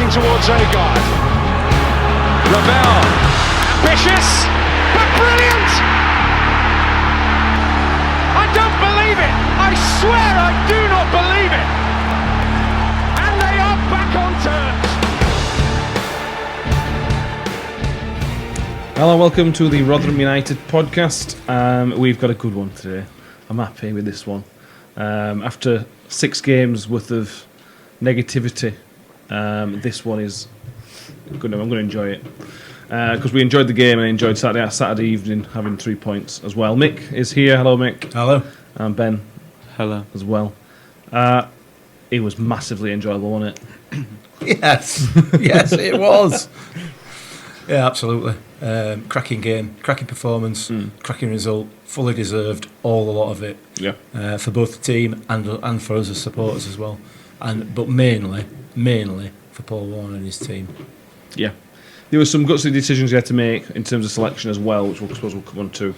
working towards Odegaard. Ravel, ambitious, but brilliant! I don't believe it! I swear I do not believe it! And they are back on terms! Hello, welcome to the Rotherham United podcast. We've got a good one today. I'm happy with this one. After 6 games worth of negativity, this one is good. I'm going to enjoy it because we enjoyed the game and enjoyed Saturday evening having 3 points as well. Mick is here. Hello, Mick. Hello. And Ben. Hello. As well. It was massively enjoyable, wasn't it? Yes, yes, it was. Yeah, absolutely. Cracking game, cracking performance, cracking result, fully deserved, a lot of it. Yeah. For both the team and for us as supporters as well, but mainly for Paul Warne and his team. Yeah. There were some gutsy decisions you had to make in terms of selection as well, which I suppose we'll come on to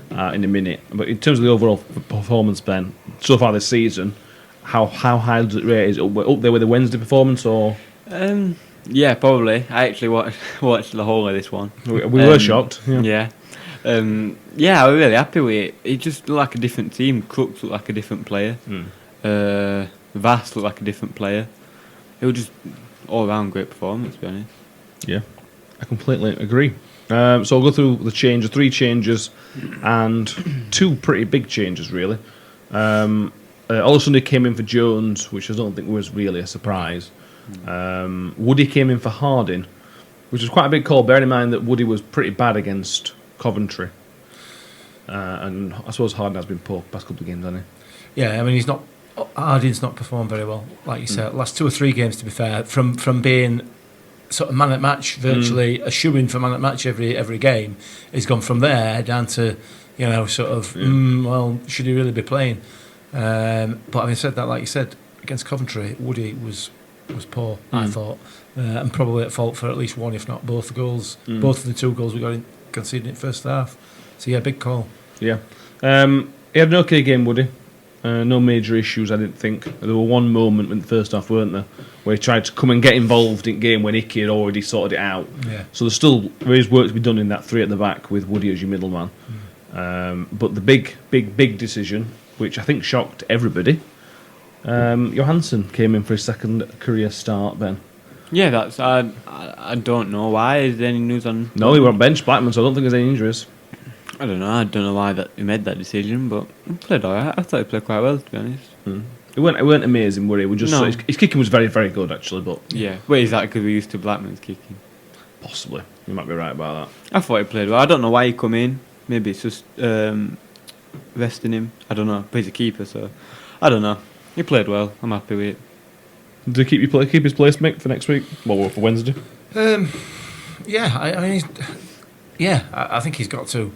in a minute. But in terms of the overall performance, Ben, so far this season, how high does it rate? Is it up there with the Wednesday performance, or? Yeah, probably. I actually watched the whole of this one. We were shocked. Yeah. I was really happy with it. It just looked like a different team. Crooks looked like a different player. Vass looked like a different player. It was just all round great performance, to be honest. Yeah, I completely agree. So I'll go through the 3 changes and 2 pretty big changes, really. Olosunde came in for Jones, which I don't think was really a surprise. Woody came in for Harding, which was quite a big call, bearing in mind that Woody was pretty bad against Coventry. And I suppose Harding has been poor past couple of games, hasn't he? Yeah, I mean, Harding's not performed very well, like you said. Last 2 or 3 games, to be fair, from being sort of man at match, virtually a shoo-in for man at match every game, he's gone from there down to, sort of, well, should he really be playing? But having said that, like you said, against Coventry, Woody was poor, I thought, and probably at fault for at least one, if not both the goals. Both of the 2 goals we got conceded in the first half. So yeah, big call. Yeah. He had an okay game, Woody. No major issues, I didn't think. There were one moment in the first half, weren't there, where he tried to come and get involved in the game when Icky had already sorted it out. Yeah. So there is work to be done in that 3 at the back with Woody as your middleman. But the big decision, which I think shocked everybody, Johansson came in for his 2nd career start, Ben. Yeah, that's I don't know why. Is there any news on? No, he were on bench, Blackman, so I don't think there's any injuries. I don't know why that he made that decision, but he played alright. I thought he played quite well, to be honest. It weren't amazing, were he? His kicking was very, very good, actually. But yeah, wait, is that because we're used to Blackman's kicking? Possibly, you might be right about that. I thought he played well. I don't know why he come in. Maybe it's just resting him. I don't know. But he's a keeper, so I don't know. He played well. I'm happy with it. Do you keep his place, Mick, for next week? Well, for Wednesday? I think he's got to.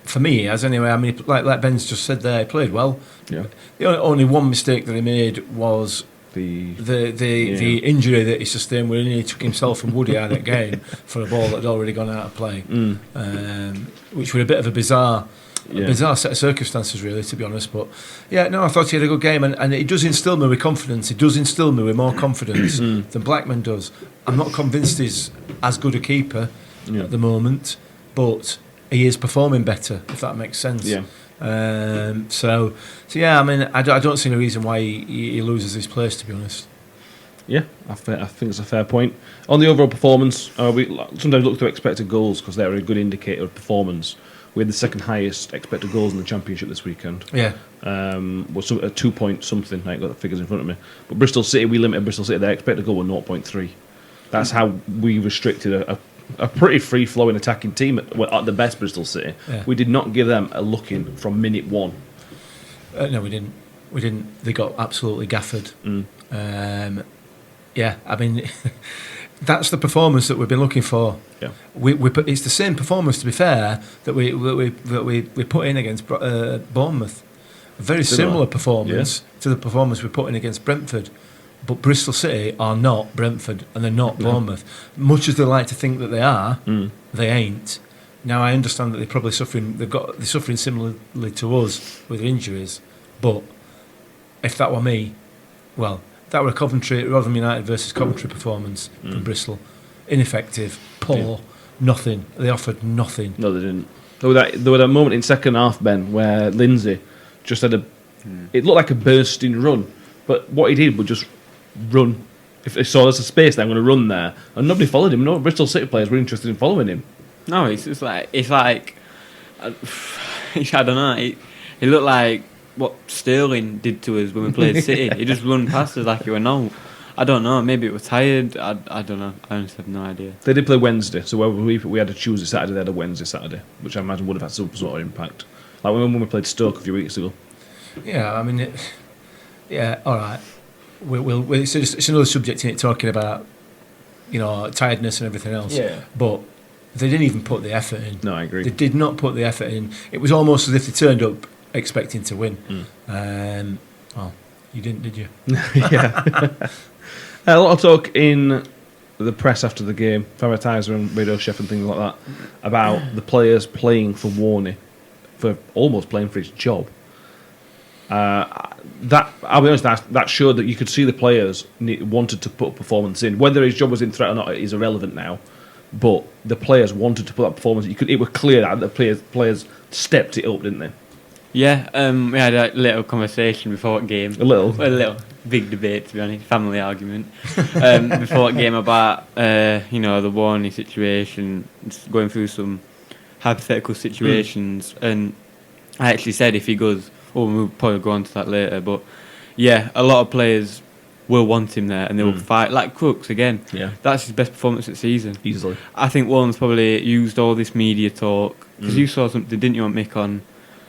For me, he has anyway. I mean, like Ben's just said there, he played well. Yeah. The only one mistake that he made was the injury that he sustained when he took himself and Woody out of that game for a ball that had already gone out of play, which was a bit of a bizarre set of circumstances, really, to be honest. But yeah, no, I thought he had a good game, and it does instill me with confidence. It does instill me with more confidence than Blackman does. I'm not convinced he's as good a keeper at the moment, but he is performing better, if that makes sense. Yeah. So yeah, I mean, I don't see any reason why he loses his place, to be honest. Yeah, I think it's a fair point. On the overall performance, we sometimes look to expected goals because they're a good indicator of performance. We had the 2nd highest expected goals in the Championship this weekend. Yeah. Was a 2 point something. I ain't got the figures in front of me. But Bristol City, we limited Bristol City. Their expected goal was 0.3. That's how we restricted a pretty free-flowing attacking team at the best, Bristol City. Yeah. We did not give them a look-in from minute 1. No, we didn't. They got absolutely gaffered. Yeah, I mean, that's the performance that we've been looking for. Yeah. It's the same performance, to be fair, that we put in against Bournemouth. A very similar performance to the performance we put in against Brentford. But Bristol City are not Brentford, and they're not Bournemouth. Much as they like to think that they are, they ain't. Now I understand that they're probably suffering. They're suffering similarly to us with injuries. But if that were me, well, were a Rotherham United versus Coventry performance from Bristol. Ineffective, poor, nothing. They offered nothing. No, they didn't. There was that moment in second half, Ben, where Lindsay just had it looked like a bursting run, but what he did was just run. If they saw there's a space there, I'm going to run there, and nobody followed him. No Bristol City players were interested in following him. No, it's like I don't know. It looked like what Sterling did to us when we played City. He just run past us like he were no. I don't know. Maybe it was tired. I don't know. I honestly have no idea. They did play Wednesday, so we had a Tuesday, Saturday. They had a Wednesday, Saturday, which I imagine would have had some sort of impact. Like when we played Stoke a few weeks ago. Yeah, I mean, all right. It's another subject in it, talking about, tiredness and everything else. Yeah. But they didn't even put the effort in. No, I agree. They did not put the effort in. It was almost as if they turned up expecting to win. Well, you didn't, did you? Yeah. A lot of talk in the press after the game, Faratizer and Radio Chef and things like that, about the players playing for Warney, for almost playing for his job. That I'll be honest, that showed that you could see the players wanted to put a performance in. Whether his job was in threat or not is irrelevant now. But the players wanted to put that performance. It was clear that the players stepped it up, didn't they? Yeah, we had a little conversation before the game. A little big debate, to be honest, family argument before the game about the Warney situation, going through some hypothetical situations, and I actually said if he goes, we'll probably go on to that later, but yeah, a lot of players will want him there and they will fight, like Crooks again. Yeah, that's his best performance of the season easily. I think Warren's probably used all this media talk because you saw something, didn't you, on Mick on?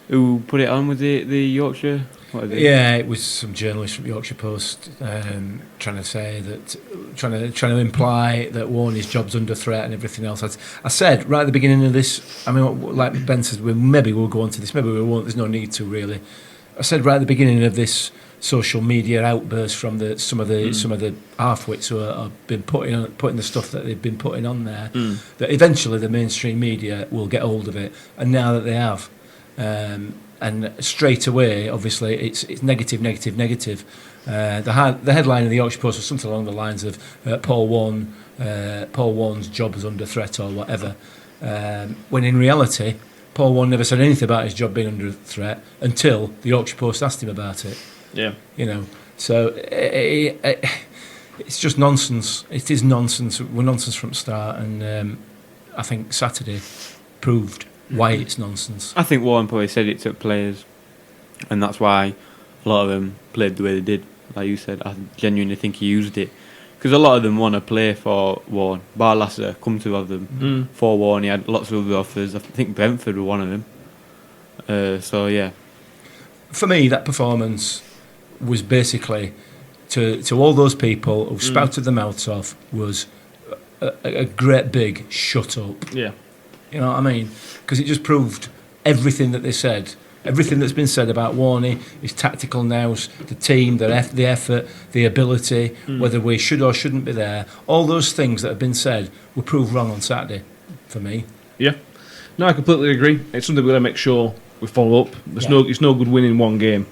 Who put it on? Was it the Yorkshire? What is it? Yeah, it was some journalist from Yorkshire Post trying to imply that Warney's job's under threat and everything else. I said right at the beginning of this. I mean, like Ben said, maybe we'll go on to this. Maybe we won't. There's no need to really. I said right at the beginning of this social media outburst from some of the halfwits who have been putting the stuff that they've been putting on there, that eventually the mainstream media will get hold of it, and now that they have. And straight away, obviously, it's negative. The headline of the Yorkshire Post was something along the lines of Paul Warne's job is under threat or whatever. When in reality, Paul Warne never said anything about his job being under threat until the Yorkshire Post asked him about it. Yeah, So it's just nonsense. It is nonsense. We're nonsense from the start, and I think Saturday proved why it's nonsense. I think Warren probably said it to players, and that's why a lot of them played the way they did. Like you said, I genuinely think he used it because a lot of them want to play for Warren. Barlasser come to Rotherham for Warren. He had lots of other offers. I think Brentford were one of them. So yeah, for me, that performance was basically to all those people who spouted their mouths off was a great big shut up. Yeah. You know what I mean? Because it just proved everything that they said. Everything that's been said about Warney, his tactical nous, the team, the effort, the ability, whether we should or shouldn't be there. All those things that have been said were proved wrong on Saturday, for me. Yeah. No, I completely agree. It's something we've got to make sure we follow up. It's no good winning one game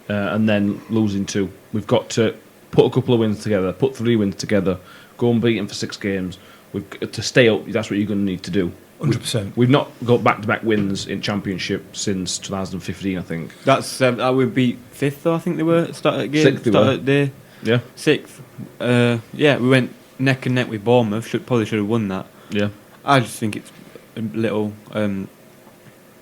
and then losing two. We've got to put a couple of wins together, put 3 wins together, go and beat them for 6 games. To stay up, that's what you're going to need to do. 100%. We've not got back-to-back wins in Championship since 2015, I think. That's that would be 5th, though. I think they were started game. 6th started day. Yeah. 6th. Yeah, we went neck and neck with Bournemouth. Probably should have won that. Yeah. I just think it's a little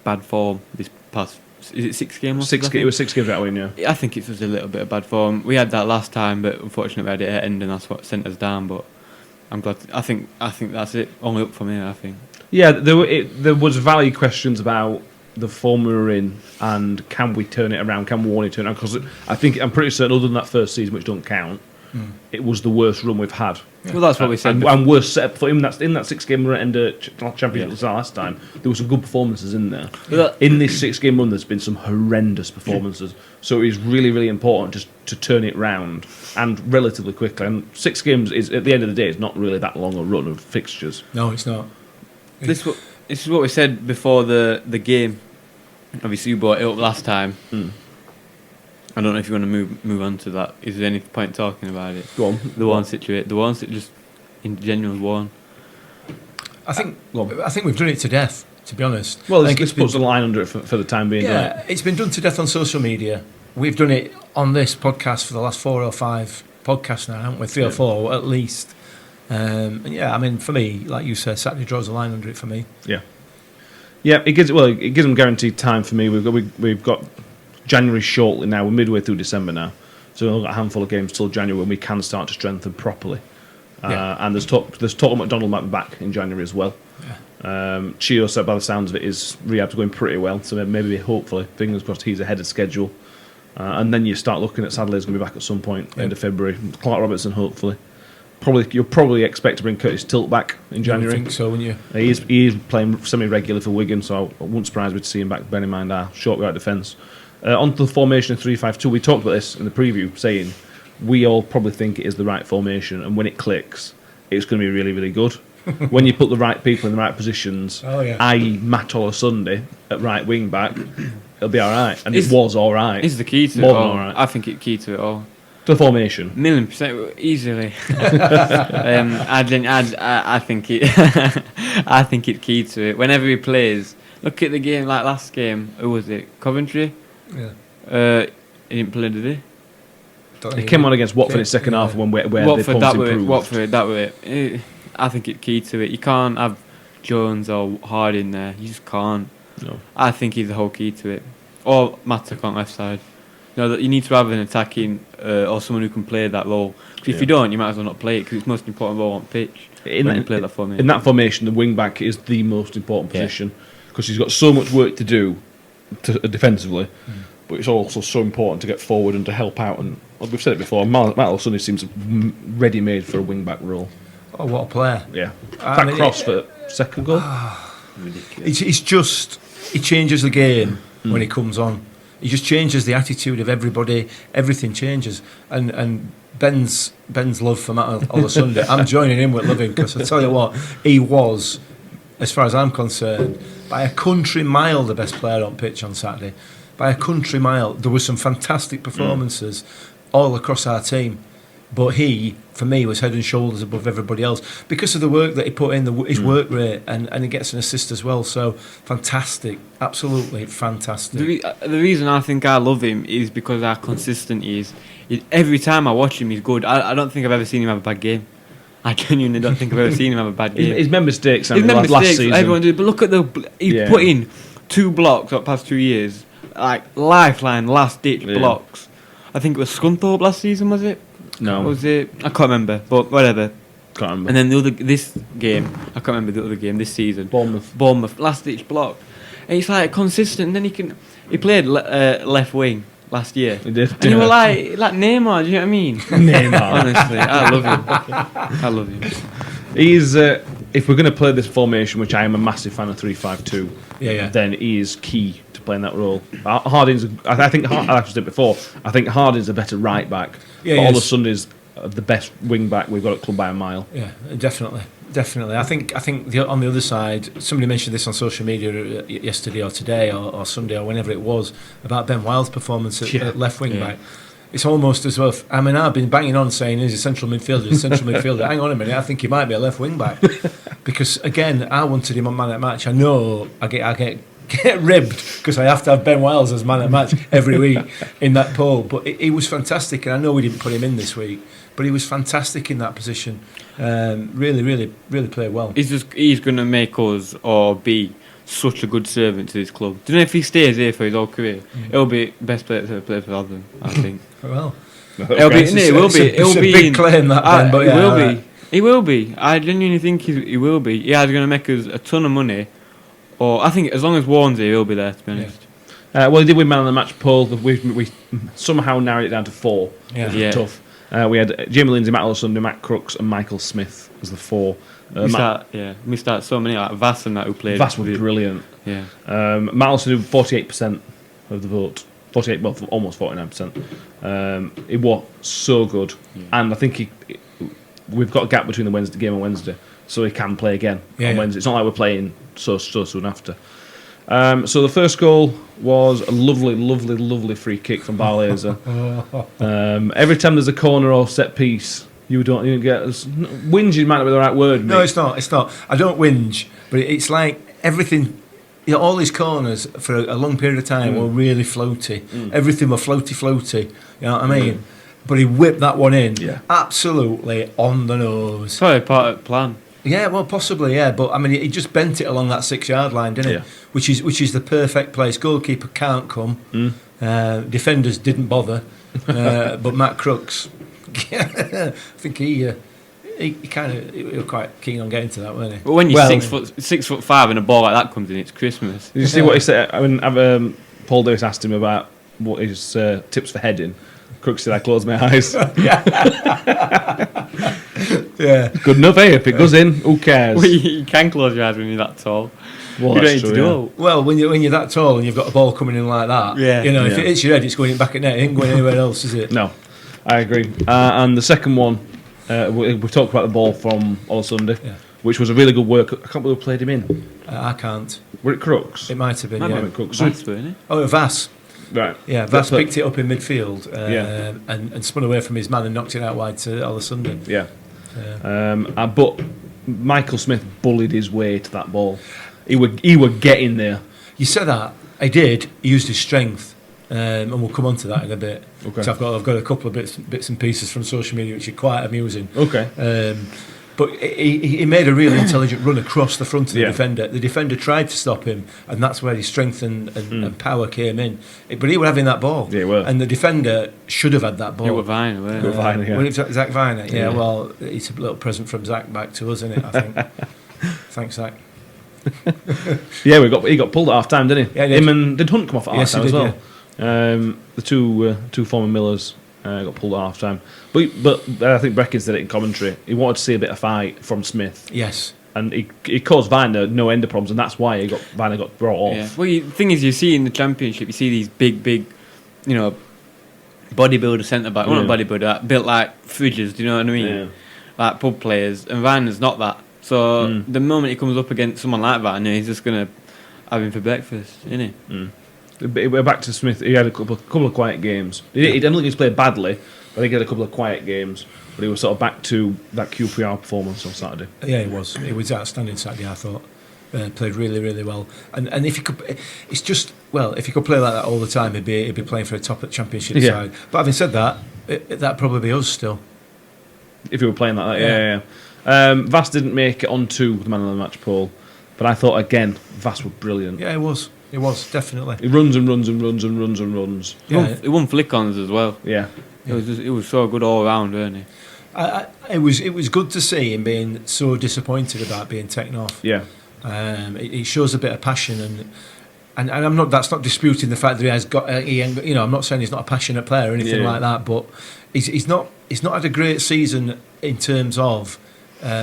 bad form this past. Is it 6 games? It was 6 games out win. Yeah. I think it was a little bit of bad form. We had that last time, but unfortunately we had it at end, and that's what sent us down. But I'm glad. I think that's it. Only up from here, I think. Yeah, there was valid questions about the form we were in and can we turn it around, can Warney turn it around, because I'm pretty certain other than that first season, which don't count, it was the worst run we've had. Yeah. Well, that's what we said. And worst setup for him. That's in that 6-game run end of Championship last time. There were some good performances in there. In this 6-game run, there's been some horrendous performances. So it is really, really important just to turn it round and relatively quickly. And 6 games is, at the end of the day, it's not really that long a run of fixtures. No, it's not. This is what we said before the game. Obviously, you brought it up last time. I don't know if you want to move on to that. Is there any point talking about it? Go on. The one situation, the ones that just in general one. I think we've done it to death. To be honest, Well, I think this puts a line under it for the time being. Yeah, it's been done to death on social media. We've done it on this podcast for the last 4 or 5 podcasts now, haven't we? 3 or 4 at least. And yeah, I mean, for me, like you said, Saturday draws a line under it for me. Yeah. Yeah, it gives them guaranteed time for me. We've got January shortly now. We're midway through December now, so we've got a handful of games till January when we can start to strengthen properly. And there's talk McDonald might be back in January as well. Yeah. Chio said by the sounds of it his rehab's going pretty well, so maybe hopefully fingers crossed he's ahead of schedule. And then you start looking at Sadler's going to be back at some point end of February. Clark Robertson hopefully. You'll probably expect to bring Curtis Tilt back in January. I think so, wouldn't you? He is playing semi-regular for Wigan, so I wouldn't surprise me to see him back, bearing in mind our short right defence. Onto the formation of 3-5-2, we talked about this in the preview, saying we all probably think it is the right formation, and when it clicks, it's going to be really, really good. When you put the right people in the right positions, i.e. Matt Olosunde at right wing back, it'll be all right. And it was all right. Is the key to More it than all. all right. I think it's key to it all. To the formation. 1,000,000% easily. I think it. I think it's key to it. Whenever he plays, look at the game like last game. Who was it? Coventry. Yeah. He didn't play, did he? He came on against Watford in the second half when where Watford, the that performance way. improved. Watford, that way. I think it's key to it. You can't have Jones or Harding there. You just can't. No. I think he's the whole key to it. Or Matic on left side. No, you need to have an attacking or someone who can play that role. If you don't, you might as well not play it because it's the most important role on pitch. When you play that formation. In that formation, the wing back is the most important position because he's got so much work to do defensively, but it's also so important to get forward and to help out. And as we've said it before, Matt Olosunde seems ready-made for a wing back role. Oh, what a player! Yeah, that cross for second goal. It's just he changes the game when he comes on. He just changes the attitude of everybody. Everything changes, and Ben's love for Matt Olosunde. I'm joining in with loving because I tell you what, he was, as far as I'm concerned, by a country mile the best player on pitch on Saturday. By a country mile, there were some fantastic performances all across our team. But he, for me, was head and shoulders above everybody else because of the work that he put in, his work rate, and he gets an assist as well. So fantastic, absolutely fantastic. The reason I think I love him is because how consistent he is. Every time I watch him, he's good. I don't think I've ever seen him have a bad game. I genuinely don't think I've ever seen him have a bad game. His made mistakes. Last season. Everyone did, but look at he's put in 2 blocks over the past 2 years, like lifeline, last ditch blocks. I think it was Scunthorpe last season, was it? No. Was it? I can't remember, but whatever. Can't remember. And then this game, I can't remember the other game this season. Bournemouth, last ditch block. And he's like consistent. And then he played left wing last year. He did. And you were like Neymar. Do you know what I mean? Neymar. Honestly, I love him. I love him. He's if we're going to play this formation, which I am a massive fan of 3-5-2, then he is key to playing that role. Harding's, I think, like I said before, I think Harding's a better right back. Yeah, but Olosunde's the best wing back we've got at club by a mile. Yeah, definitely. I think on the other side, somebody mentioned this on social media yesterday or today or Sunday or whenever it was about Ben Wild's performance at left wing back. It's almost as well. I mean, I've been banging on saying he's a central midfielder. Hang on a minute, I think he might be a left wing back because again, I wanted him on man at match. I know I get ribbed because I have to have Ben Wiles as man at match every week in that poll, but he was fantastic, and I know we didn't put him in this week, but he was fantastic in that position. Really played well. He's going to make us or be such a good servant to this club. Do you know if he stays here for his whole career, he'll be best player to ever play for Rotherham, I think. Well, it will be. It's a big claim that, Ben, but it will be. He will be. I genuinely think he will be. He is going to make us a ton of money. Or I think as long as Warren's here, he'll be there, to be honest. Well, he did win man of the match poll. We somehow narrowed it down to 4. Yeah. Tough. We had Jamie Lindsay, Matt Olosunde, Matt Crooks, and Michael Smith as the 4. Missed out so many like Vass and that who played. Vass was brilliant. Yeah. Matt Olosunde 48% of the vote. 48, well, almost 49%. It was so good, and I think we've got a gap between the game and Wednesday, so he can play again on Wednesday. It's not like we're playing so soon after. So the first goal was a lovely free kick from Barlaser. Every time there's a corner or set piece, you don't even get... Whinging might not be the right word, No, mate. it's not. I don't whinge, but it's like everything... all these corners for a long period of time were really floaty. Everything were floaty. You know what I mean? But he whipped that one in absolutely on the nose. Probably part of the plan. Yeah, well, possibly, yeah. But I mean, he just bent it along that 6-yard line, didn't he? Yeah. Which is the perfect place. Goalkeeper can't come. Defenders didn't bother. But Matt Crooks, I think he was quite keen on getting to that, wasn't he? But when you're 6'5" and a ball like that comes in, it's Christmas. Did you see what he said? I mean, Paul Davis asked him about what his tips for heading. Crooks said, I close my eyes. Yeah. Good enough, eh? If it goes in, who cares? Well, you can close your eyes when you're that tall. Well, you don't that's need true, to do yeah. all. Well, when you're that tall and you've got a ball coming in like that, if it hits your head, it's going back at net. It ain't going anywhere else, is it? No, I agree. And the second one, we talked about the ball from Olosunde, which was a really good work. I can't believe we played him in. I can't. Were it Crooks? It might have been, Might yeah. have been Crooks. That's weren't it? Oh, Vass. Right. Yeah, Vass picked it up in midfield Yeah. and spun away from his man and knocked it out wide to Olosunde. Yeah. But Michael Smith bullied his way to that ball. He would get in there. You said that. I did. He used his strength. And we'll come on to that in a bit. Okay. So I've got a couple of bits and pieces from social media which are quite amusing. Okay. But he made a really intelligent run across the front of the Yeah. defender. The defender tried to stop him, and that's where his strength and power came in. But he was having that ball. Yeah, he were. And the defender should have had that ball. You were Viner, weren't you? Viner, yeah. Well, Zach Viner, Yeah. well, it's a little present from Zach back to us, isn't it, I think. Thanks, Zach. Yeah, he got pulled at half time, didn't he? Yeah, he did. Him and did Hunt come off at Yes, half time he as did, well? The two former Millers got pulled at half time. But I think Brecken said it in commentary. He wanted to see a bit of fight from Smith. Yes. And he caused Viner no end of problems, and that's why Viner got brought off. Yeah. Well, the thing is, you see in the Championship, you see these big, bodybuilder centre back. Well, not bodybuilder, built like fridges. Do you know what I mean? Yeah. Like pub players, and Viner's not that. So the moment he comes up against someone like Viner, he's just gonna have him for breakfast, isn't he? We're back to Smith. He had a couple of quiet games. He didn't think he's played badly, but he had a couple of quiet games. But he was sort of back to that QPR performance on Saturday. Yeah, he was. He was outstanding Saturday, I thought. Played really, really well. And if he could, it's just, well, if he could play like that all the time, he'd be playing for a top Championship side. But having said that, that'd probably be us still. If he were playing like that, yeah. Vass didn't make it onto the man of the match poll, but I thought again, Vass was brilliant. Yeah, he was. He was, definitely. He runs and runs and runs and runs and runs. Yeah. He won flick-ons as well. Yeah. It was so good all around, wasn't he? It was good to see him being so disappointed about being taken off. Yeah. It shows a bit of passion and I'm not. That's not disputing the fact that he has got. I'm not saying he's not a passionate player or anything like that, but he's not had a great season in terms of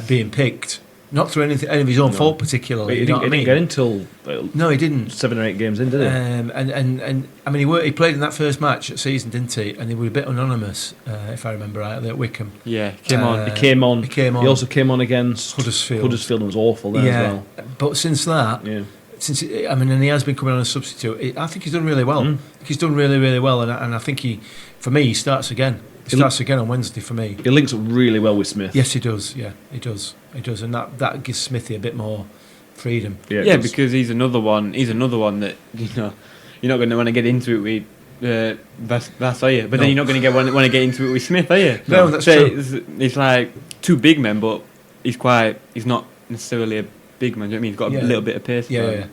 being picked. Not through any of his own fault particularly. He didn't get in until no, he didn't. 7 or 8 games in, did he? And I mean, he played in that first match of the season, didn't he? And he was a bit anonymous, if I remember rightly, at Wickham. Yeah, He came on. He also came on against Huddersfield and was awful there as well. But since that, and he has been coming on as a substitute. I think he's done really well. He's done really, really well, and I think he starts again. He starts again on Wednesday for me. He links up really well with Smith. Yes, he does. Yeah, he does, and that gives Smithy a bit more freedom. Yeah, because he's another one. He's another one that you're not going to want to get into it with Vass, are you? But then you're not going to want to get into it with Smith, are you? No, that's true. It's like two big men, but he's not necessarily a big man. Do you know what I mean? He's got a little bit of pace. Yeah.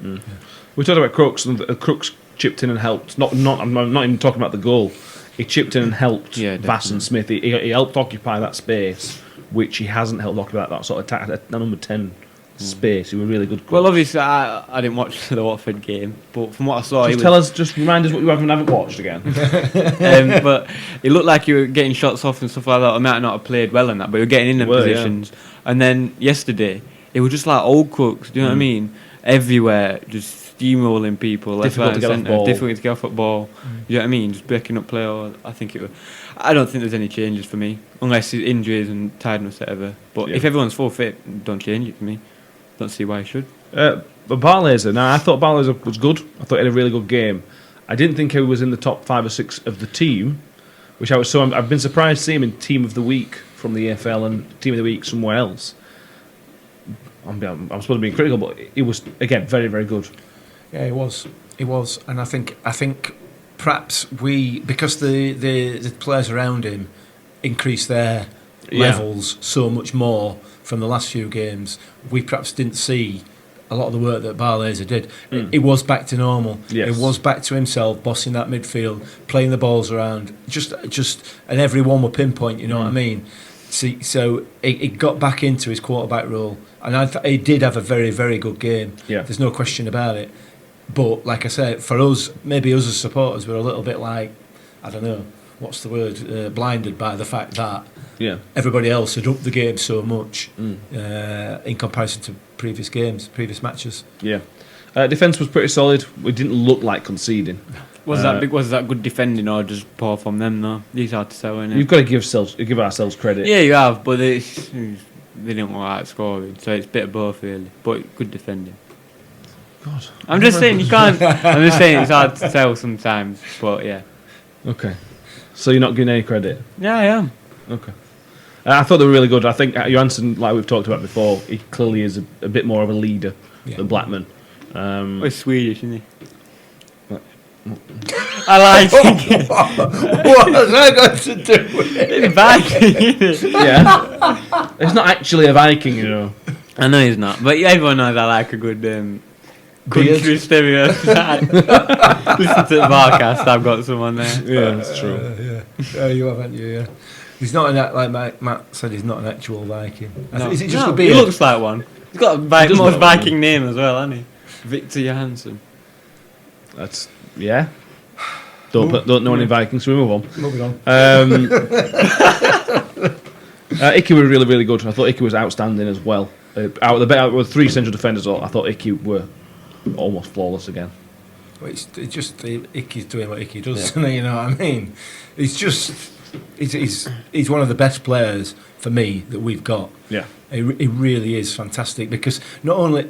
We talked about Crooks, and Crooks chipped in and helped. I'm not even talking about the goal. He chipped in and helped Vass and Smith. He helped occupy that space, which he hasn't helped occupy that sort of that number 10 space. He was really good. Well, obviously, I didn't watch the Watford game, but from what I saw, just remind us what you haven't watched again. But it looked like you were getting shots off and stuff like that. I might not have played well in that, but you were getting in them positions. Yeah. And then yesterday, it was just like old Crooks. Do you know what I mean? Everywhere, just steamrolling people. Difficult to get off ball. Difficult to get off at ball. You know what I mean? Just breaking up play. I don't think there's any changes for me, unless it's injuries and tiredness, whatever. But if everyone's full fit, don't change it for me. Don't see why I should. But Barlaser, now I thought Barlaser was good. I thought he had a really good game. I didn't think he was in the top 5 or 6 of the team, which I was so. I've been surprised to see him in Team of the Week from the EFL and Team of the Week somewhere else. I'm supposed to be critical, but he was again very, very good. Yeah, he was, and I think perhaps because the players around him increased their levels so much more from the last few games, we perhaps didn't see a lot of the work that Barlaser did. It was back to normal. Yes. It was back to himself, bossing that midfield, playing the balls around, just and everyone were pinpoint. You know what I mean? See, so it got back into his quarterback role, and he did have a very, very good game. Yeah. There's no question about it. But like I said, for us, maybe us as supporters, we're a little bit like, I don't know, what's the word, blinded by the fact that everybody else had upped the game so much in comparison to previous matches. Yeah. Defence was pretty solid. We didn't look like conceding. Was that good defending or just poor from them though? It's hard to tell, isn't it? You've got to give ourselves credit. Yeah, you have, but they didn't look like scoring, so it's a bit of both really. But good defending. God. I'm just saying you can't. I'm just saying it's hard to tell sometimes, but yeah. Okay. So you're not giving any credit? Yeah, I am. Okay. I thought they were really good. I think Johansson, like we've talked about before, he clearly is a bit more of a leader than Blackman. He's Swedish, isn't he? I like it. What has that got to do with it? He's a Viking. Yeah. He's not actually a Viking, you know. I know he's not, but everyone knows I like a good country stereotype. Listen to the podcast, I've got someone there. Yeah, that's true. Yeah, you haven't you? Yeah. He's not like Matt said. He's not an actual Viking. No. Is it just a He beard? looks like one. He's got the most Viking name as well, hasn't he? Victor Johansson. That's Don't know any Vikings, so we move on. Moving on. Icky were really, really good. I thought Icky was outstanding as well. Out with 3 central defenders, I thought Icky were almost flawless again. Well, it's just Icky's doing what Icky does, isn't he? You know what I mean? He's one of the best players for me that we've got. Yeah. He really is fantastic because not only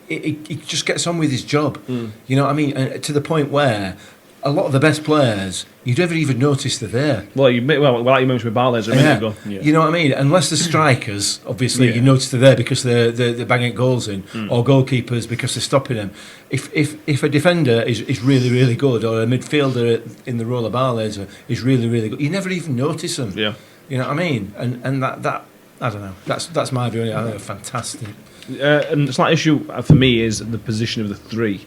he just gets on with his job, you know what I mean, and to the point where a lot of the best players you never even notice they're there. Like you mentioned with Barlaser a minute ago. Yeah. You know what I mean? Unless the strikers, obviously, you notice they're there because they're banging goals in, or goalkeepers because they're stopping them. If a defender is really, really good, or a midfielder in the role of Barlaser is really, really good, you never even notice them. Yeah. You know what I mean? And that I don't know. That's my view. I think they're fantastic. And the slight issue for me is the position of the 3.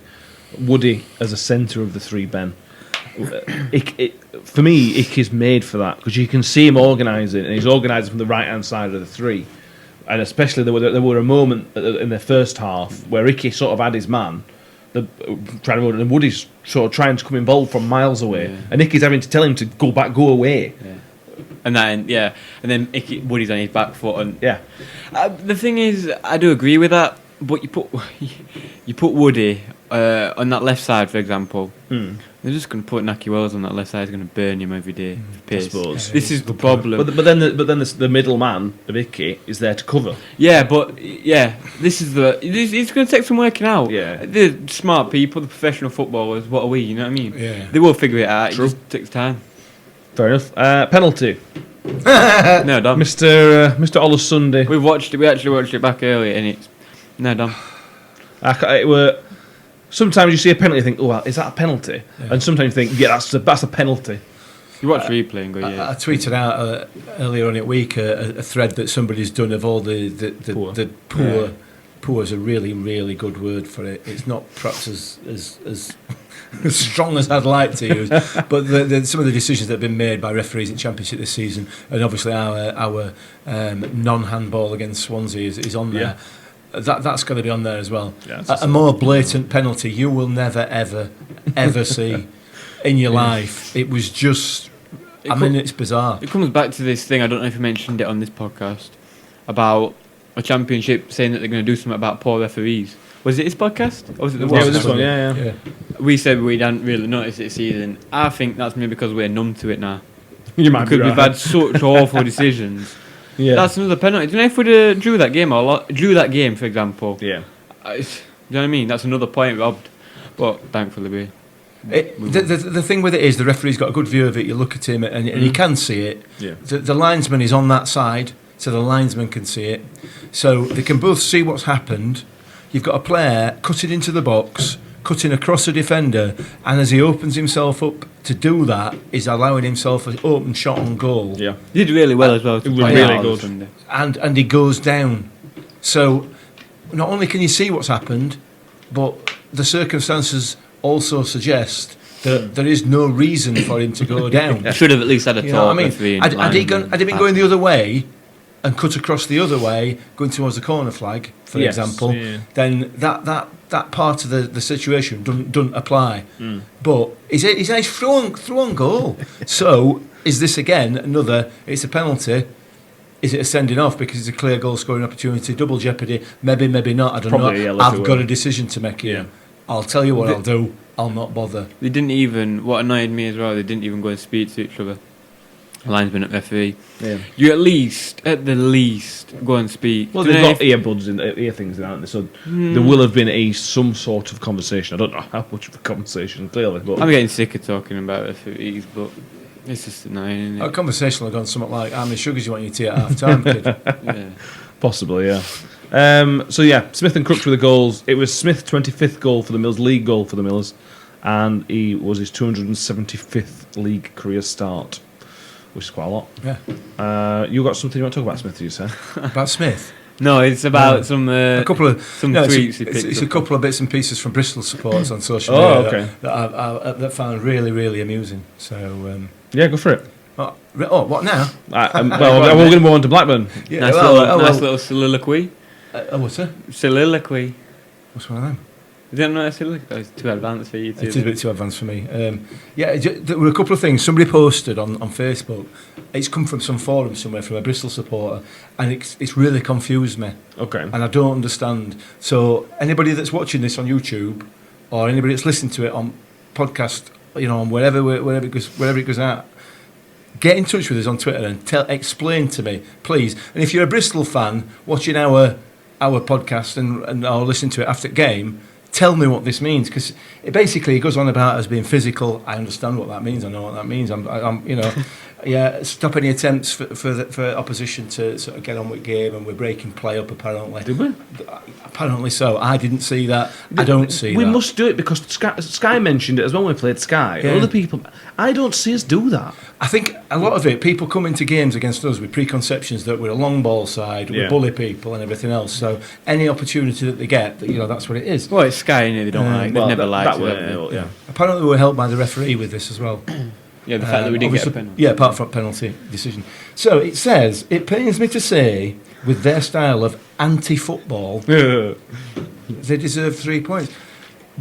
Woody as a centre of the 3, Ben. For me, Icky's made for that because you can see him organising, and he's organising from the right hand side of the 3. And especially there were a moment in the first half where Icky sort of had his man, and Woody's sort of trying to come involved from miles away, and Icky's having to tell him to go away. Yeah. And then Woody's on his back foot, and the thing is, I do agree with that. But you put Woody on that left side, for example. They're just going to put Naki Wells on that left side. He's going to burn him every day. I suppose this is the problem. But then the middle man of Icky is there to cover. Yeah, but this is it's going to take some working out. Yeah, the smart people, the professional footballers. What are we? You know what I mean? Yeah, they will figure it out. True. It just takes time. Fair enough. Penalty. No, done. Mr. Olosunde. We watched it. We actually watched it back earlier, and it's no done. Sometimes you see a penalty, you think, "Oh, is that a penalty?" Yeah. And sometimes you think, "Yeah, that's a penalty." You watch replay and go, "Yeah." I tweeted out earlier on in the week a thread that somebody's done of all the poor. Poor is a really, really good word for it. It's not perhaps as strong as I'd like to use, but some of the decisions that have been made by referees in Championship this season, and obviously our non-handball against Swansea is on there. That's going to be on there as well. Yeah, a more blatant penalty you will never, ever see in your life. It was just... it's bizarre. It comes back to this thing, I don't know if you mentioned it on this podcast, about a Championship saying that they're going to do something about poor referees. Was it this podcast? Or was it the one? Yeah, this one, yeah. We said we hadn't really noticed it this season. I think that's maybe because we're numb to it now. You might be right. We've had such awful decisions. Yeah, that's another penalty. Do you know if we'd drew that game, for example? Yeah, you know what I mean? That's another point robbed. But thankfully we... The thing with it is the referee's got a good view of it. You look at him and he can see it. Yeah. The linesman is on that side, so the linesman can see it. So they can both see what's happened. You've got a player cutting into the box, cutting across a defender, and as he opens himself up to do that, he's allowing himself an open shot on goal. Yeah, he did really well as well. It was really good. And he goes down. So not only can you see what's happened, but the circumstances also suggest that there is no reason for him to go down. Should have at least had a talk. Had he been going the other way and cut across the other way, going towards the corner flag, for example, then that part of the situation doesn't apply. But he's through on goal. So is this again another? It's a penalty. Is it a sending off because it's a clear goal scoring opportunity? Double jeopardy? Maybe not. I don't know. I've got a decision to make here. I'll tell you what I'll do. I'll not bother. They didn't even. What annoyed me as well, they didn't even go and speak to each other. Linesman at referee. Yeah. You at the least, go and speak. Well, they've got earbuds and ear things, aren't they? So there will have been some sort of conversation. I don't know how much of a conversation, clearly. But I'm getting sick of talking about referees, but it's just annoying, isn't it? A conversation will have gone something like, how many sugars you want your tea at half time, kid? Yeah. Possibly, yeah. Smith and Crooks were the goals. It was Smith's 25th goal for the Mills, league goal for the Millers, and he was his 275th league career start, which is quite a lot. Yeah. You got something you want to talk about, Smith, you said? About Smith? No, it's about a couple of tweets. It's a couple of bits and pieces from Bristol supporters on social media that found really, really amusing. So go for it. What now? We're going to move on to Blackburn. Yeah, nice little soliloquy. What's that? Soliloquy. What's one of them? You don't know what soliloquy? It's too advanced for you. It's a bit too advanced for me. There were a couple of things. Somebody posted on Facebook. It's come from some forum somewhere from a Bristol supporter, and it's really confused me. Okay. And I don't understand. So anybody that's watching this on YouTube, or anybody that's listening to it on podcast, on wherever it goes out, get in touch with us on Twitter and explain to me, please. And if you're a Bristol fan watching our podcast and or listening to it after the game, tell me what this means, because it basically goes on about us being physical. I understand what that means. I know what that means. Stop any attempts for opposition to sort of get on with game, and we're breaking play up. Apparently, did we? Apparently so. I didn't see that. I don't see that. We must do it because Sky mentioned it as well when we played Sky. Yeah. Other people, I don't see us do that. I think a lot of it, people come into games against us with preconceptions that we're a long ball side, we bully people and everything else. So any opportunity that they get, that's what it is. Well, it's Sky, they don't like. They've never liked it. Apparently we were helped by the referee with this as well. Yeah, the fact that we did get a penalty. Yeah, apart from penalty decision. So it says, it pains me to say, with their style of anti-football, they deserve 3 points.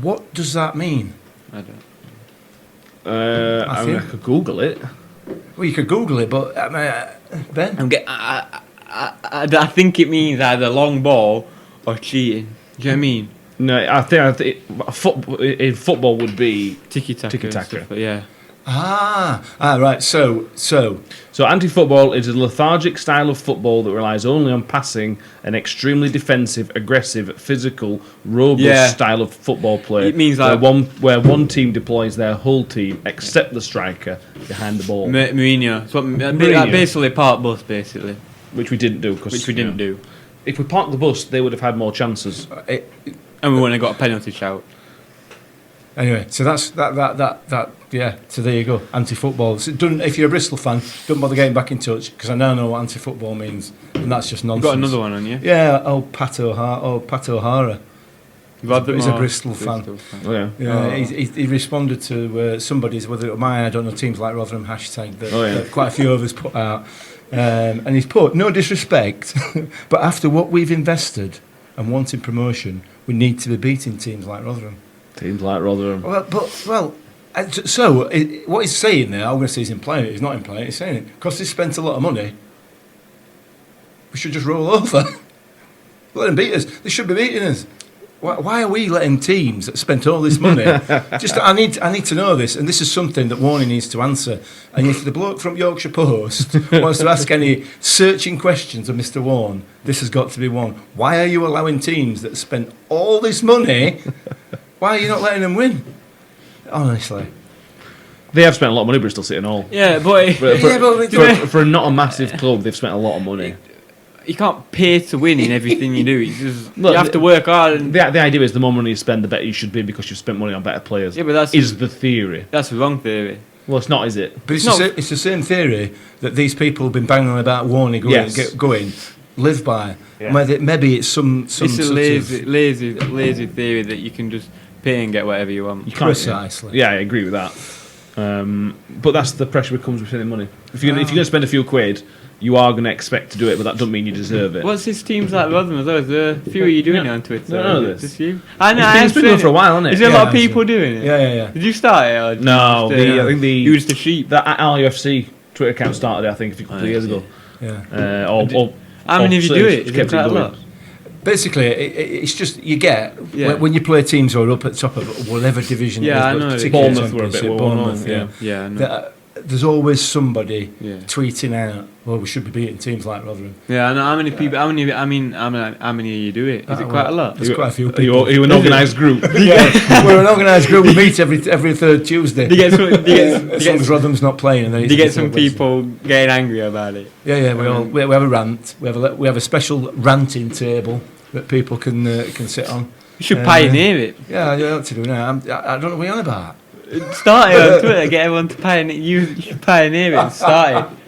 What does that mean? I don't. I could Google it. Well, you could Google it, but Ben? I think it means either long ball or cheating. Do you know what I mean? No, I think in football would be tiki-taka. Yeah. Right. So anti-football is a lethargic style of football that relies only on passing, an extremely defensive, aggressive, physical, robust style of football play. It means where one team deploys their whole team except the striker behind the ball. Mourinho. So basically park bus, basically. Which we didn't do. Do. If we parked the bus, they would have had more chances. And we wouldn't have got a penalty shout. Anyway, so that's that. Yeah, so there you go. Anti-football. So if you're a Bristol fan, don't bother getting back in touch, because I now know what anti-football means, and that's just nonsense. You've got another one on you? Yeah. Pat O'Hara. He's a Bristol fan. Oh, yeah. He responded to somebody's, whether it was mine, I don't know, teams like Rotherham hashtag that quite a few of us put out, and he's put, no disrespect, but after what we've invested and wanting promotion, we need to be beating teams like Rotherham. So what he's saying there, I'm going to say he's implying it, he's not implying it, he's saying it, because they spent a lot of money, we should just roll over. Let them beat us. They should be beating us. Why are we letting teams that spent all this money? I need to know this, and this is something that Warney needs to answer. And if the bloke from Yorkshire Post wants to ask any searching questions of Mr. Warne, this has got to be one. Why are you allowing teams that spent all this money? Why are you not letting them win? Honestly. They have spent a lot of money, Bristol City and all. Yeah, but for not a massive club, they've spent a lot of money. You can't pay to win in everything you do. You have to work hard. And the idea is the more money you spend, the better you should be because you've spent money on better players. Yeah, but that's the theory. That's the wrong theory. Well, it's not, is it? But it's the same theory that these people have been banging on about Warney going live by. Yeah. Maybe it's some. It's a lazy theory that you can just pay and get whatever you want. You precisely. Yeah, I agree with that. But that's the pressure that comes with spending money. If you're going to spend a few quid, you are going to expect to do it, but that doesn't mean you deserve it. What's his teams like Rotherham as well? Is there a few of you doing it on Twitter? I know this. Just you? I know. It's been going for a while, hasn't it? Is there a lot of people doing it? Yeah. Did you start it? Or no, I think you was the sheep. That LUFC Twitter account started, I think, a couple of years ago. Yeah. How many of you do it? Is it quite a lot? Basically, it's just you get when you play teams who are up at the top of whatever division. Yeah, I know. Bournemouth were a bit Bournemouth, yeah. I know. There's always somebody tweeting out, "Well, we should be beating teams like Rotherham." Yeah, I know. How many people? How many of you do it? Is it quite a lot? There's quite a few people. Are you an organised group? Yeah, we're an organised group. We meet every third Tuesday. As long as Rotherham's not playing, and then you get some people getting angry about it. Yeah. We have a rant. We have a special ranting table that people can sit on. You should pioneer it. Yeah, I know what to do now. I don't know what you're on about. Start it on Twitter, get everyone to pioneer. You should pioneer it and start it.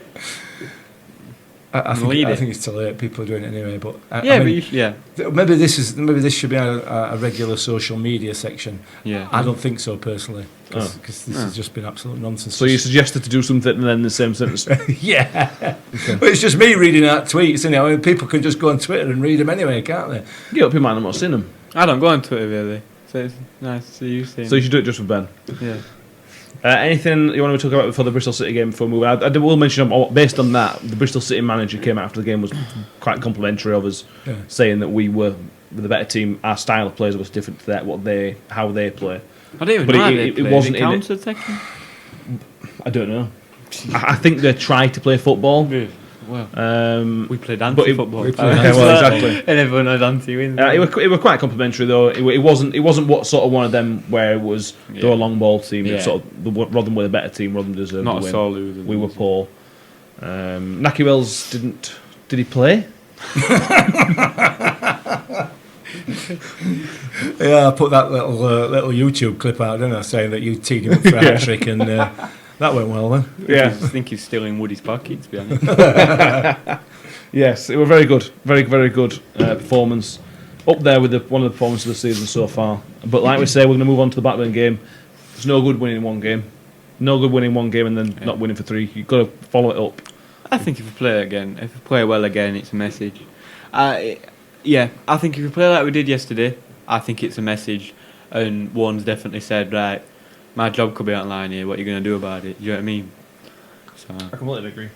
I think it's too late. People are doing it anyway. But maybe this should be a regular social media section. Yeah, I don't think so personally because this has just been absolute nonsense. So you suggested to do something and then the same sentence. Yeah, okay. But it's just me reading out tweets. Isn't it? I mean, people can just go on Twitter and read them anyway, can't they? Get up your mind. I'm not seeing them. I don't go on Twitter really. So it's nice to see you seeing. So you should do it just for Ben. Yeah. Anything you want to talk about before the Bristol City game before we move on? I will mention, based on that, the Bristol City manager came out after the game was quite complimentary of us, saying that we were the better team. Our style of play was different to that, how they play. I don't even know it wasn't counter-attacking. I don't know. I think they tried to play football. Yeah. Well, we played anti-football. Exactly. And everyone had anti-wins. It were quite complimentary though. It wasn't what sort of one of them where it was they were a long ball team. It sort of Rotherham were the better team. Rotherham deserved not the win. Not a sore loser. We were poor. Naki Wells didn't. Did he play? Yeah, I put that little YouTube clip out, didn't I, saying that you teed him up for a hat trick and. That went well then. Yeah, I think he's still in Woody's pocket, to be honest. Yes, it was very good, very good performance. Up there with one of the performances of the season so far. But like we say, we're going to move on to the Blackburn game. It's no good winning one game. No good winning one game and then not winning for three. You've got to follow it up. I think if we play well again, it's a message. I think if we play like we did yesterday, I think it's a message. And Warren's definitely said, right, my job could be on line here. What are you going to do about it? You know what I mean? So I completely agree.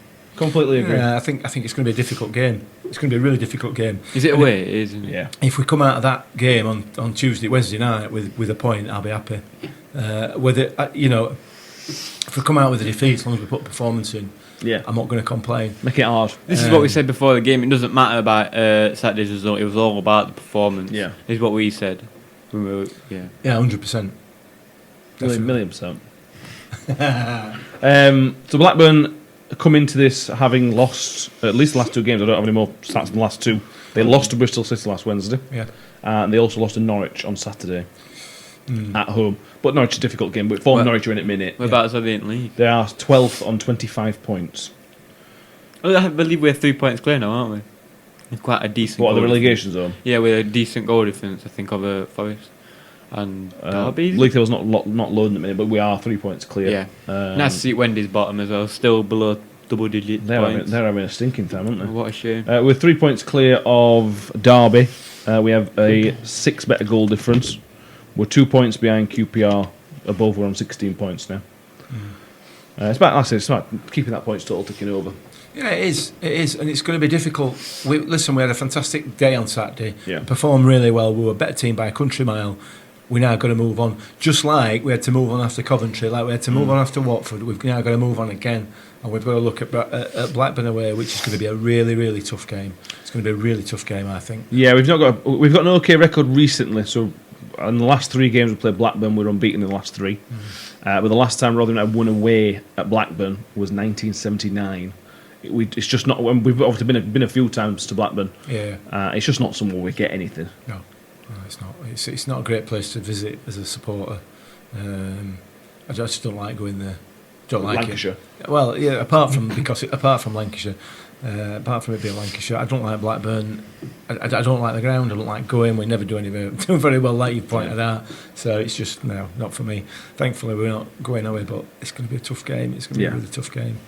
Yeah, I think it's going to be a difficult game. It's going to be a really difficult game. Is it away? It is, isn't it? Yeah. If we come out of that game on Wednesday night with a point, I'll be happy. If we come out with a defeat, as long as we put performance in, I'm not going to complain. Make it hard. This is what we said before the game. It doesn't matter about Saturday's result. It was all about the performance. Yeah. Is what we said. Yeah, 100%. Million percent. So Blackburn come into this having lost at least the last two games. I don't have any more stats from the last two. They lost to Bristol City last Wednesday. Yeah. And they also lost to Norwich on Saturday at home. But Norwich is a difficult game. But Norwich are in a minute. Whereabouts are they in the league? They are 12th on 25 points. I believe we're 3 points clear now, aren't we? We're quite a decent. What, the relegation zone? Yeah, we're a decent goal difference, I think, over Forest. And Derby. League table's not loading at the minute, but we are 3 points clear. Yeah. Nice to see Wendy's bottom as well, still below double-digit points. They're having a stinking time, aren't they? What a shame. We're 3 points clear of Derby. We have a 6 better goal difference. We're 2 points behind QPR. Above, we're on 16 points now. It's about, like I said, it's about keeping that points total ticking over. Yeah, it is, and it's going to be difficult. We had a fantastic day on Saturday. Yeah. Performed really well. We were a better team by a country mile. We now got to move on. Just like we had to move on after Coventry, like we had to move on after Watford. We've now got to move on again, and we've got to look at Blackburn away, which is going to be a really, really tough game. It's going to be a really tough game, I think. Yeah, we've got an okay record recently. So in the last 3 games we played Blackburn, we were unbeaten in the last 3. But the last time Rotherham had won away at Blackburn was 1979. It's just not. We've obviously been a few times to Blackburn. Yeah. It's just not somewhere we get anything. No, it's not. It's not a great place to visit as a supporter. I just don't like going there. Don't like Lancashire. It. Well, yeah. Apart from Lancashire, apart from it being Lancashire, I don't like Blackburn. I don't like the ground. I don't like going. We never do very well, like you pointed out. So it's just not for me. Thankfully, we're not going away, but it's going to be a tough game. It's going to be a really tough game.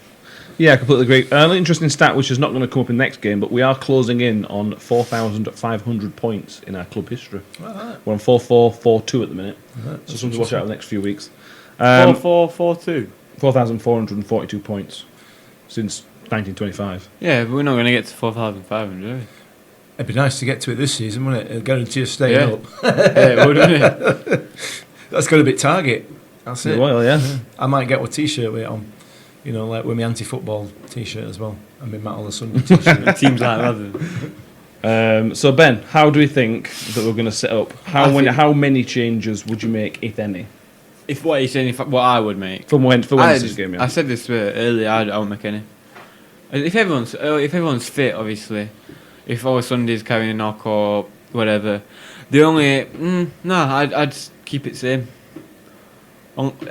Yeah, I completely agree. An interesting stat, which is not going to come up in the next game, but we are closing in on 4,500 points in our club history. Right. We're on 4,442 at the minute, so something to watch out in the next few weeks. 4,442. 4,442 points since 1925. Yeah, but we're not going to get to 4,500, are we? It'd be nice to get to it this season, wouldn't it? It'll guarantee us staying up. Yeah, wouldn't it? That's got to be target. That's it. Well, yeah. I might get a T-shirt with it on. You know, like with my anti-football T-shirt as well. And my Matt Olosunde T-shirt. Teams like Rotherham. So Ben, how do we think that we're going to set up? How many changes would you make, if any? If what you're saying, what I would make For Wednesday's game, yeah. I said this earlier. I won't make any. If everyone's fit, obviously. If Olosunde's carrying a knock or whatever, the only I'd keep it same.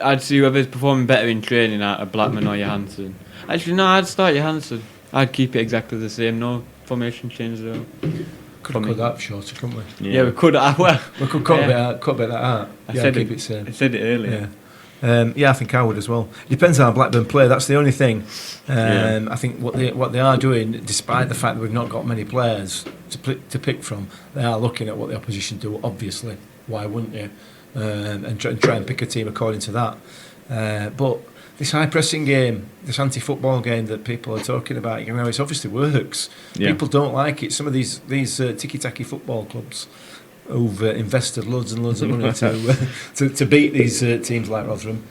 I'd see whoever's performing better in training at Blackman or Johansson. Actually, no, I'd start Johansson. I'd keep it exactly the same. No formation change though. Could have cut that shorter, couldn't we? Yeah, we could. We could cut a bit of that out. I keep it same. I said it earlier. Yeah. I think I would as well. It depends on how Blackburn play. That's the only thing. I think what they are doing, despite the fact that we've not got many players to pick from, they are looking at what the opposition do. Obviously, why wouldn't you? And try and pick a team according to that. But this high pressing game, this anti-football game that people are talking about, it obviously works. Yeah. People don't like it. Some of these ticky-tacky football clubs who've invested loads and loads of money to beat these teams like Rotherham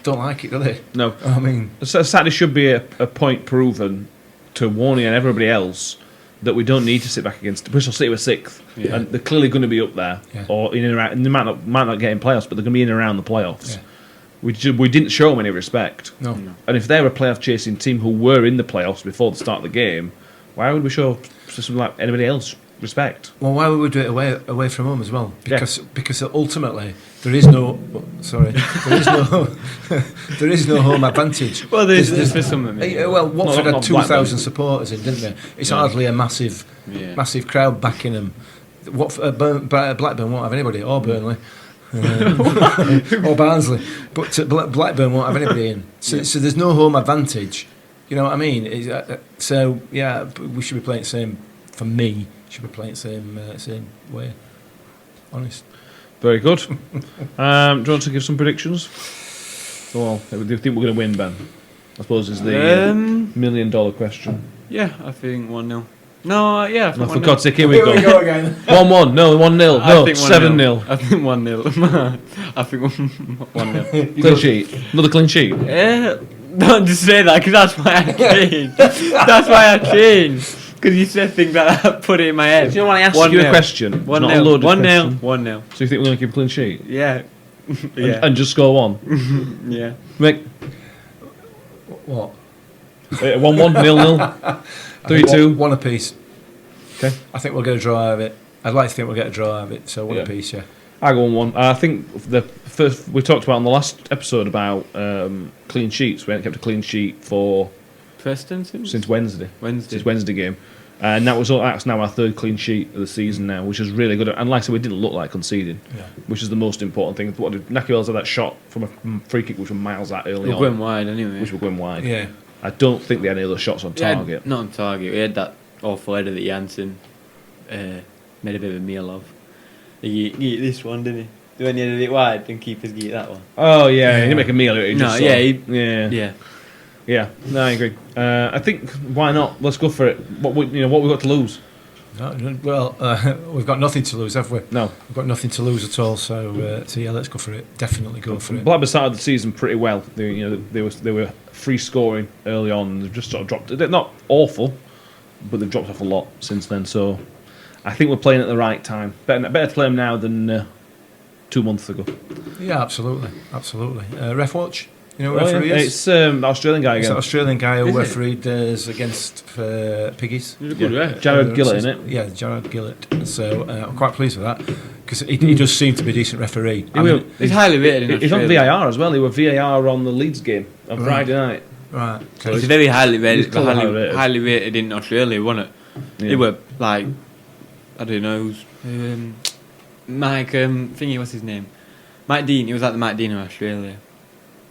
don't like it, do they? No. I mean, Saturday should be a point proven to Warney and everybody else that we don't need to sit back against. Bristol City were 6th, and they're clearly going to be up there, or in and around. And they might not get in playoffs, but they're going to be in and around the playoffs. Yeah. We didn't show them any respect. No. And if they're a playoff chasing team who were in the playoffs before the start of the game, why would we show something like anybody else respect? Well, why would we do it away from home as well? Because ultimately there is no home advantage. Well, there's for some of them. Well, Watford had 2,000 supporters in, didn't they? It's hardly a massive crowd backing them. Blackburn won't have anybody, or Burnley. Or Barnsley, but Blackburn won't have anybody in, so there's no home advantage. You know what I mean? We should be playing the same. For me, should be playing the same way. Honest. Very good. Do you want to give some predictions? Well, do you think we're going to win, Ben? I suppose is the $1 million question. Yeah, I think 1-0. No, yeah. For God's sake, here we go. Again. 1-1. No, 1-0. No, 7-0. I think 1-0. I think 1-0. Clean sheet. Another clean sheet. Don't just say that, because that's why I changed. That's why I changed. Because you said things like that, put it in my head. Do you know what I asked you a question? 1-0. 1-0. So you think we're going to keep a clean sheet? Yeah. And just score 1? Yeah. Mick? What? 1-1, 0-0. 3-2. One apiece. Okay. I think we'll get a draw out of it. I'd like to think we'll get a draw out of it. So one apiece, yeah. I go 1-1. I think the first we talked about on the last episode about clean sheets. We haven't kept a clean sheet for Preston since Wednesday. Since Wednesday game, and that's now our 3rd clean sheet of the season now, which is really good. And like I said, we didn't look like conceding, which is the most important thing. What did Nakhiwel's had that shot from a free kick, which was miles out early on. We're going wide anyway. Which were going wide. Yeah. I don't think they had any other shots on target. Not on target. We had that awful header that Janssen made a bit of a meal of. He ate this one, didn't he? when you did it wide and keepers get that one. Oh yeah, he didn't make a meal of it. Yeah. No, I agree. I think why not? Let's go for it. What we got to lose? Well, we've got nothing to lose, have we? No, we've got nothing to lose at all. So yeah, let's go for it. Definitely go for it. Blackburn started the season pretty well. They were free scoring early on. They've just sort of dropped. They're not awful, but they've dropped off a lot since then. So I think we're playing at the right time. Better to play them now than 2 months ago. Yeah, absolutely. Ref watch. You know what referee is? It's the Australian guy again. It's that Australian guy who refereed against Piggies. He's a good ref. Jared Gillett, isn't it? Yeah, Jared Gillett. So I'm quite pleased with that because he does seem to be a decent referee. He's highly rated in He's on VAR as well. He were VAR on the Leeds game on Friday night. Right. So he's very highly rated. Highly Highly rated in Australia, wasn't it? Yeah. He were like, I don't know, Mike thingy. What's his name? Mike Dean. He was like the Mike Dean of Australia.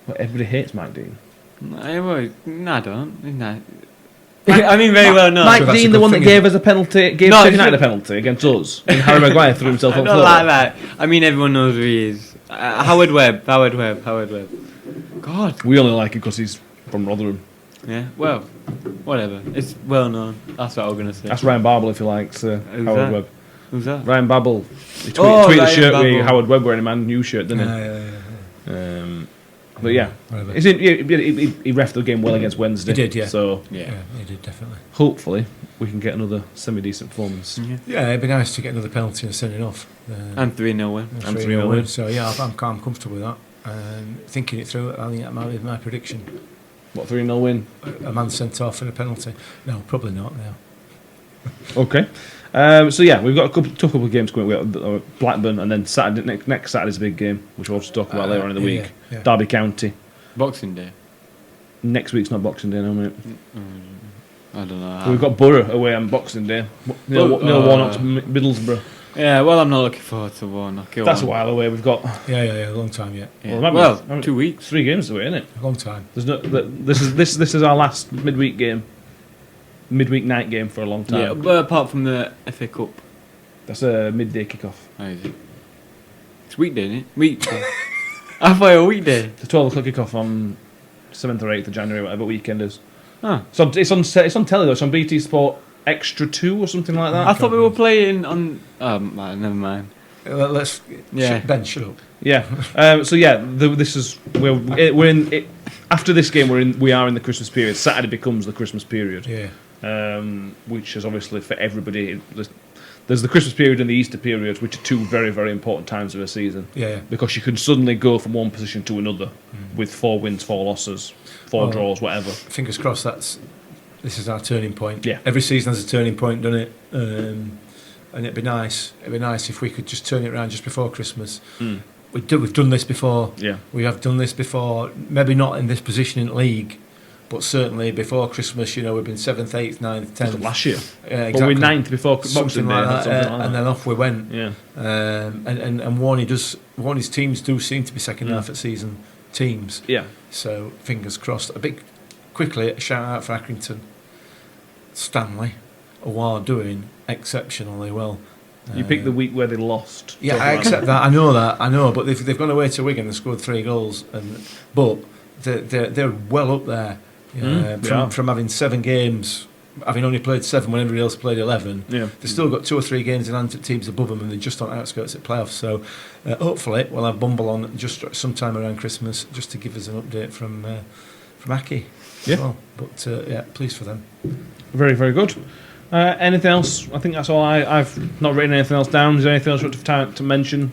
Well, everybody hates Mike Dean. No, I don't. He's not. I mean, very well known. Mike Dean, the one that gave us a penalty, gave United a penalty against us, and Harry Maguire threw himself on the floor. Not like that. I mean, everyone knows who he is. Howard Webb. God. We only like him because he's from Rotherham. Yeah. Well, whatever. It's well known. That's what I was gonna say. That's Ryan Babel if he likes Howard Webb. Who's that? Ryan Babel. He tweeted a shirt Babel. with Howard Webb wearing a Man U shirt, didn't he? Yeah. But yeah, he reffed the game well against Wednesday. He did, yeah. So Yeah, he did definitely. hopefully we can get another semi-decent performance. Yeah, it'd be nice to get another penalty and send it off. And 3-0 win. And 3-0 win. So yeah, I'm comfortable with that. Thinking it through, I think that might be my prediction. What, 3-0 win? A man sent off and a penalty? No, probably not. No. Okay. So yeah, we've got a tough couple of games coming. We've got Blackburn, and then Saturday, next Saturday's a big game, which we'll also talk about later on in the week. Yeah. Derby County. Boxing Day. Next week's not Boxing Day, no mate. I don't know. We've got Borough away on Boxing Day. Neil Warnock's Middlesbrough. Yeah, well, I'm not looking forward to Warnock. That's a while away. We've got Yeah, a long time yet. well 2 weeks. 3 games away, isn't it? A long time. There's no. This is our last midweek night game for a long time. Yeah, but apart from the FA Cup. That's a midday kickoff. How is it? It's weekday, isn't it? Week. Halfway a weekday. It's a 12 o'clock kickoff on 7th or 8th of January, whatever weekend is. Ah. So it's on telly though. It's on BT Sport Extra 2 or something like that. I thought we were playing on. Never mind. Let's. Yeah. Ben, shut up. Yeah. So yeah, this is we're in it, after this game. We are in the Christmas period. Saturday becomes the Christmas period. Yeah. Which is obviously for everybody. There's the Christmas period and the Easter period, which are 2 very, very important times of a season. Yeah. Because you can suddenly go from one position to another with 4 wins, 4 losses, 4 draws, whatever. Fingers crossed. This is our turning point. Yeah. Every season has a turning point, doesn't it? And it'd be nice. It'd be nice if we could just turn it around just before Christmas. We've done this before. Yeah. We have done this before. Maybe not in this position in the league, but certainly before Christmas. We've been 7th, 8th, 9th, 10th. Last year. Exactly. But we're 9th before Boxing Something Day. like that, Something like that. and then off we went. Yeah. And Warney's teams do seem to be second half of season teams. Yeah. So fingers crossed. Quickly a shout out for Accrington. Stanley, who are doing exceptionally well. You picked the week where they lost. Yeah, I accept that. I know, but they've gone away to Wigan and scored 3 goals, but they're well up there. From having 7 games, having only played 7 when everybody else played 11. Yeah. They've still got 2 or 3 games in hand at teams above them, and they're just on outskirts at playoffs. So hopefully we'll have Bumble on just sometime around Christmas, just to give us an update from Aki. Yeah. Well. But pleased for them. Very, very good. Anything else? I think that's all. I've not written anything else down. Is there anything else you want to mention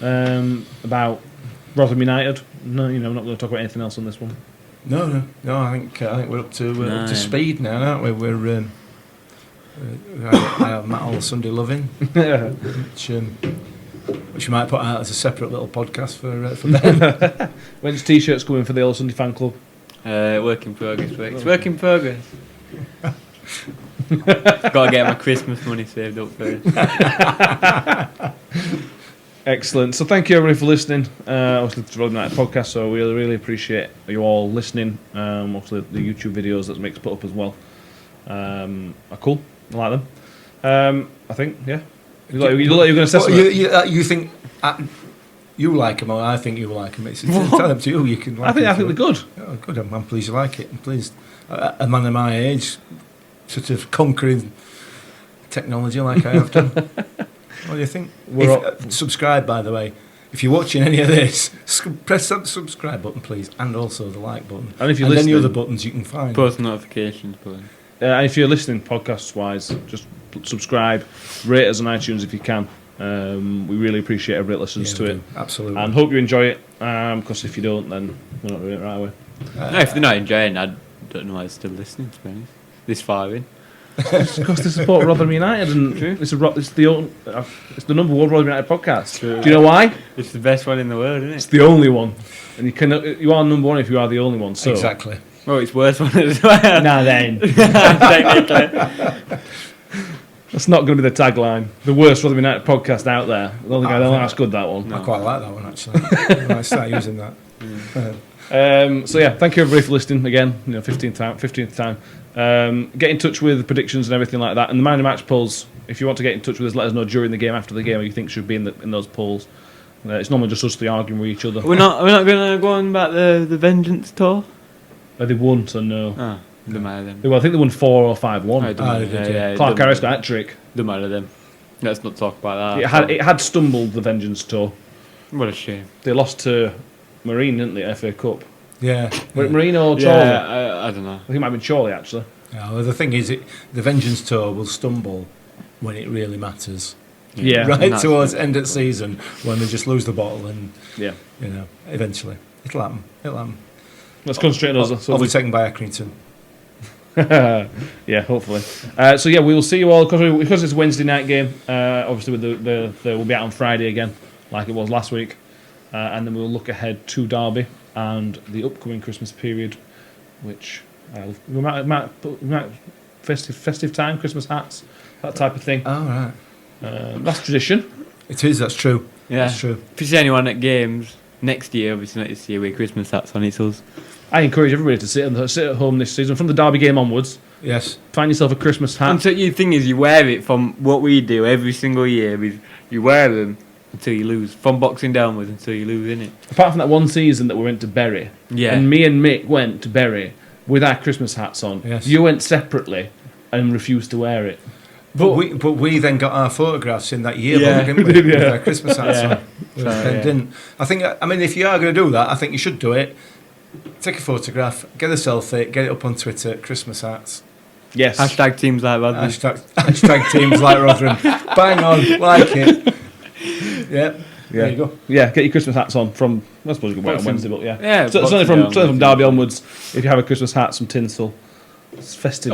about Rotherham United? No, I'm not going to talk about anything else on this one. No. I think we're up to speed now, aren't we? We're I have Matt Olosunde loving, which we might put out as a separate little podcast for Ben. When's T-shirts coming for the Olosunde fan club? Work in progress. It's work in progress. Got to get my Christmas money saved up first. Excellent. So thank you everybody for listening. Obviously to the Rotherham United podcast. So we really, really appreciate you all listening. Obviously the YouTube videos that Mick's put up as well are cool. I like them. I think, yeah. You look like you're going to say something. You think you like them or I think you like them. It's entirely up to you. You can. Like I think they're good. Oh, good. I'm pleased you like it. I'm pleased. A man of my age, sort of conquering technology like I have done. What do you think? Subscribe, by the way. If you're watching any of this, press that subscribe button, please, and also the like button. And if you're listening, any other buttons you can find. Post notifications button. And if you're listening podcast-wise, just subscribe, rate us on iTunes if you can. We really appreciate everybody that listens to it. Absolutely. And hope you enjoy it, because if you don't, then we're not doing it right away. No, if they're not enjoying, I don't know why they're still listening, to be honest. This far in. It's because they support Rotherham United, and it's the number one Rotherham United podcast. True. Do you know why? It's the best one in the world, isn't it? It's the only one, and you are number one if you are the only one. So exactly. Well, it's worst one as well. Nah, then. Technically. That's not going to be the tagline. The worst Rotherham United podcast out there. I don't think that's good, that one. No. I quite like that one, actually. I might start using that. So yeah, thank you everybody for listening again. 15th time. Get in touch with predictions and everything like that. And the man of the match polls, if you want to get in touch with us, let us know during the game, after the game, what you think should be in those polls. It's normally just us three arguing with each other. We're not going to go on about the Vengeance tour? They won, so no. Oh, doesn't matter then. I think they won 4 or 5-1. Clark Harris got a hat-trick. Doesn't matter then. Let's not talk about that. It had stumbled, the Vengeance tour. What a shame. They lost to Marine, didn't they, FA Cup? Yeah. Marine or Chorley? Yeah, I don't know. I think it might have been Chorley, actually. Yeah, well, the thing is, the Vengeance tour will stumble when it really matters. Yeah. Right towards end of season, when they just lose the bottle and, yeah, eventually. It'll happen. Let's concentrate on us. Overtaken by Accrington. Yeah, hopefully. So yeah, we will see you all because it's a Wednesday night game. Obviously, with we'll be out on Friday again, like it was last week, and then we'll look ahead to Derby and the upcoming Christmas period, which we might festive time, Christmas hats, that type of thing. Oh right, that's tradition. It is. That's true. Yeah, that's true. If you see anyone at games next year, obviously not this year with Christmas hats on, it's us. I encourage everybody to sit at home this season from the Derby game onwards. Yes. Find yourself a Christmas hat. And so the thing is, you wear it from what we do every single year. You wear them until you lose, from Boxing downwards until you lose, innit? Apart from that one season that we went to Bury, and me and Mick went to Bury with our Christmas hats on. Yes. You went separately and refused to wear it. But we then got our photographs in that yearbook, didn't we? With our Christmas hats on. Didn't. I mean, if you are going to do that, I think you should do it. Take a photograph, get a selfie, get it up on Twitter, Christmas hats. Yes. Hashtag teams like Rotherham. Hashtag teams like Rotherham. Bang on, like it. Yeah. There you go. Yeah, get your Christmas hats on from, I suppose you can wear it on Wednesday, but yeah. So it's only from Derby onwards, if you have a Christmas hat, some tinsel. It's festive.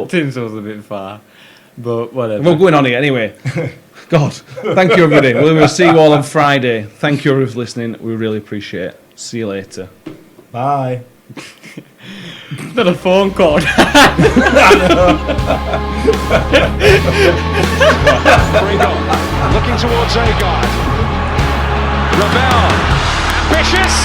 Tinsel's a bit far, but whatever. We're going on it anyway. God, thank you everybody. We'll see you all on Friday. Thank you everybody for listening. We really appreciate it. See you later. Bye. It's not a phone call. Looking towards Agard. Ravel. Ambitious.